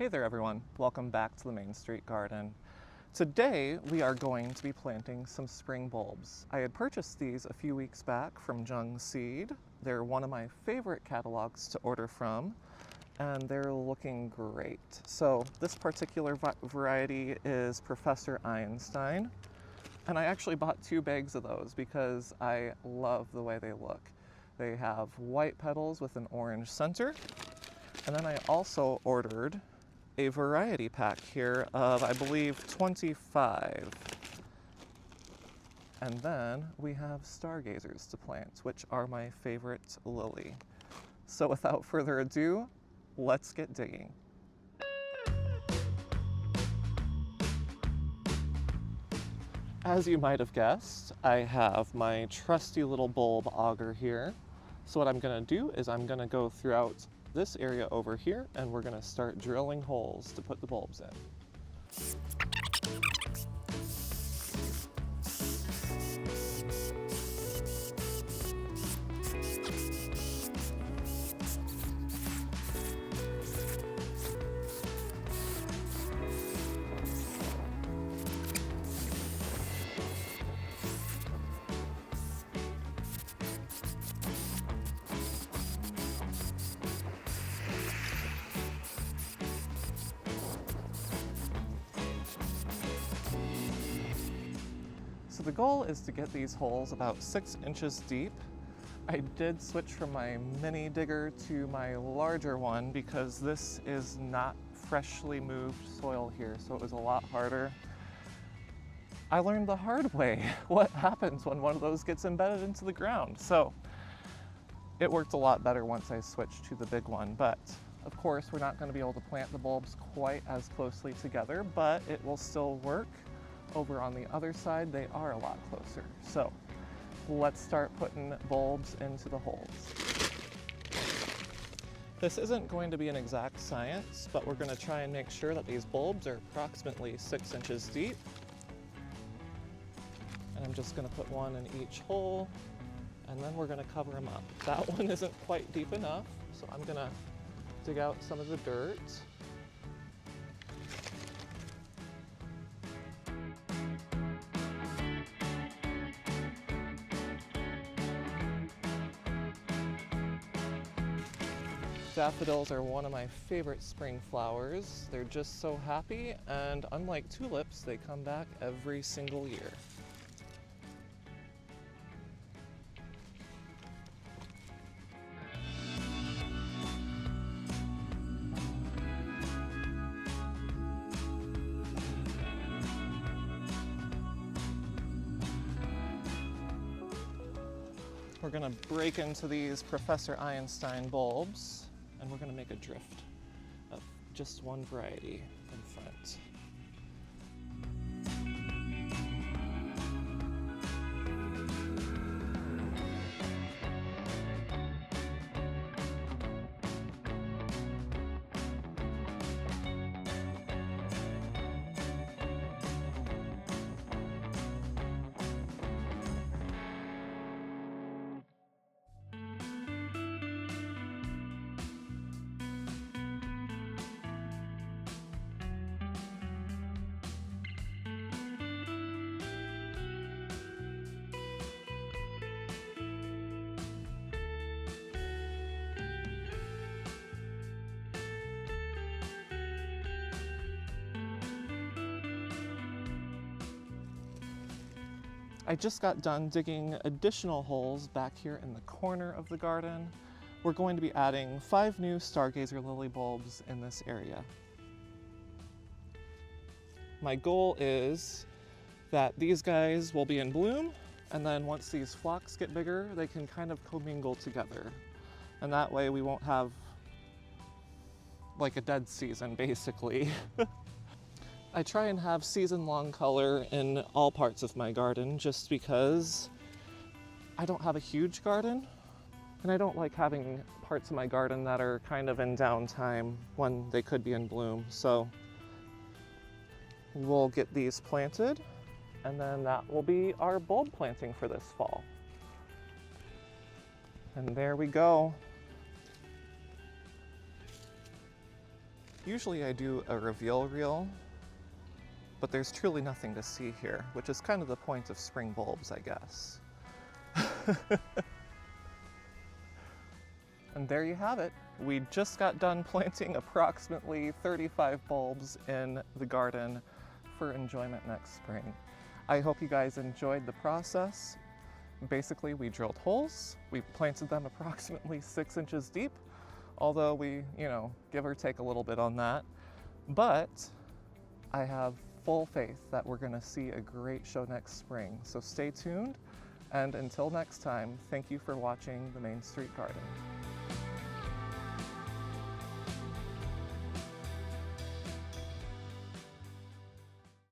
Hey there everyone, welcome back to the Main Street Garden. Today we are going to be planting some spring bulbs. I had purchased these a few weeks back from Jung Seed. They're one of my favorite catalogs to order from, and they're looking great. So this particular variety is Professor Einstein, and I actually bought 2 bags of those because I love the way they look. They have white petals with an orange center, and then I also ordered a variety pack here of, I believe, 25. And then we have stargazers to plant, which are my favorite lily. So without further ado, let's get digging. As you might have guessed, I have my trusty little bulb auger here. So what I'm gonna do is I'm gonna go throughout this area over here, and we're going to start drilling holes to put the bulbs in. So the goal is to get these holes about 6 inches deep. I did switch from my mini digger to my larger one because this is not freshly moved soil here, so it was a lot harder. I learned the hard way what happens when one of those gets embedded into the ground. So it worked a lot better once I switched to the big one, but of course we're not going to be able to plant the bulbs quite as closely together, but it will still work. Over on the other side, they are a lot closer. So let's start putting bulbs into the holes. This isn't going to be an exact science, but we're going to try and make sure that these bulbs are approximately 6 inches deep. And I'm just going to put one in each hole, and then we're going to cover them up. That one isn't quite deep enough, so I'm going to dig out some of the dirt. Daffodils are one of my favorite spring flowers. They're just so happy, and unlike tulips, they come back every single year. We're gonna break into these Professor Einstein bulbs, and we're going to make a drift of just one variety in front. I just got done digging additional holes back here in the corner of the garden. We're going to be adding 5 new stargazer lily bulbs in this area. My goal is that these guys will be in bloom, and then once these flocks get bigger, they can kind of commingle together. And that way we won't have like a dead season, basically. I try and have season-long color in all parts of my garden just because I don't have a huge garden, and I don't like having parts of my garden that are kind of in downtime when they could be in bloom. So we'll get these planted, and then that will be our bulb planting for this fall. And there we go. Usually I do a reveal reel, but there's truly nothing to see here, which is kind of the point of spring bulbs, I guess. And there you have it. We just got done planting approximately 35 bulbs in the garden for enjoyment next spring. I hope you guys enjoyed the process. Basically, we drilled holes, we planted them approximately 6 inches deep, although we, give or take a little bit on that. But I have full faith that we're gonna see a great show next spring. So stay tuned, and until next time, thank you for watching the Main Street Garden.